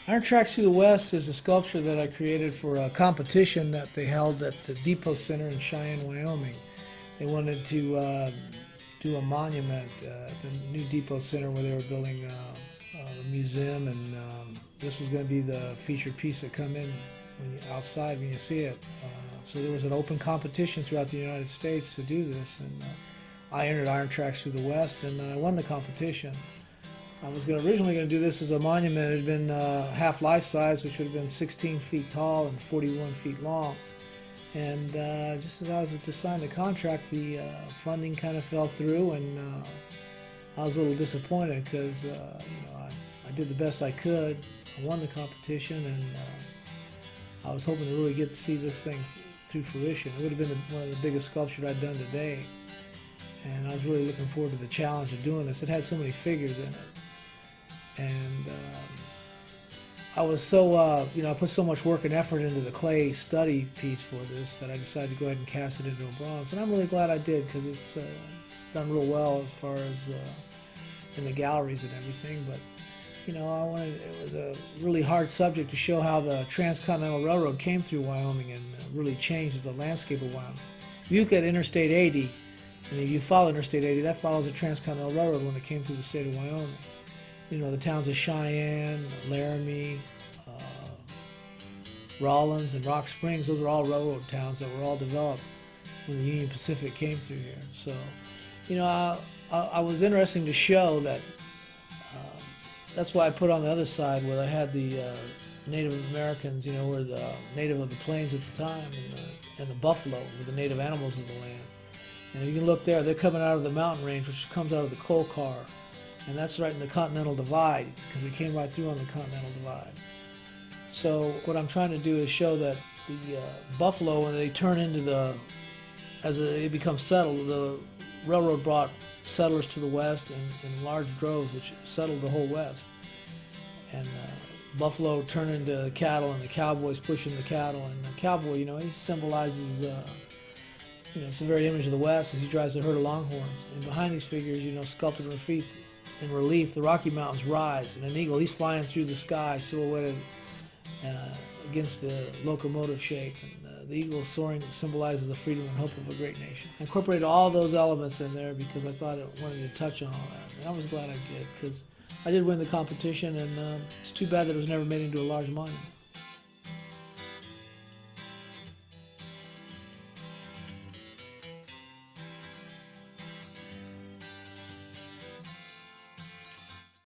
Iron Tracks Through the West is a sculpture that I created for a competition that they held at the Depot Center in Cheyenne, Wyoming. They wanted to do a monument at the new Depot Center where they were building a museum, and this was going to be the featured piece that come in outside when you see it. So there was an open competition throughout the United States to do this, and I entered Iron Tracks Through the West, and I won the competition. I was originally going to do this as a monument. It had been half life size, which would have been 16 feet tall and 41 feet long. And just as I was to sign the contract, the funding kind of fell through, and I was a little disappointed because I did the best I could. I won the competition, and I was hoping to really get to see this thing through fruition. It would have been one of the biggest sculptures I'd done to date, and I was really looking forward to the challenge of doing this. It had so many figures in it. And I was so, I put so much work and effort into the clay study piece for this that I decided to go ahead and cast it into a bronze. And I'm really glad I did, because it's done real well as far as in the galleries and everything. But, it was a really hard subject to show how the Transcontinental Railroad came through Wyoming and really changed the landscape of Wyoming. If you look at Interstate 80, and if you follow Interstate 80, that follows the Transcontinental Railroad when it came through the state of Wyoming. The towns of Cheyenne, Laramie, Rawlins, and Rock Springs, those are all railroad towns that were all developed when the Union Pacific came through here. So, I was interesting to show that. That's why I put on the other side where I had the Native Americans, were the native of the plains at the time, and the buffalo were the native animals of the land. And you can look there, they're coming out of the mountain range, which comes out of the coal car. And that's right in the Continental Divide, because it came right through on the Continental Divide. So what I'm trying to do is show that the buffalo, when they turn into as they become settled, the railroad brought settlers to the west in large droves, which settled the whole west. And buffalo turn into cattle, and the cowboys pushing the cattle. And the cowboy, he symbolizes, it's the very image of the West as he drives a herd of longhorns. And behind these figures, sculpted in relief, the Rocky Mountains rise, and an eagle, he's flying through the sky, silhouetted against the locomotive shape. And the eagle soaring symbolizes the freedom and hope of a great nation. I incorporated all those elements in there because I thought I wanted to touch on all that. And I was glad I did, because I did win the competition, and it's too bad that it was never made into a large monument.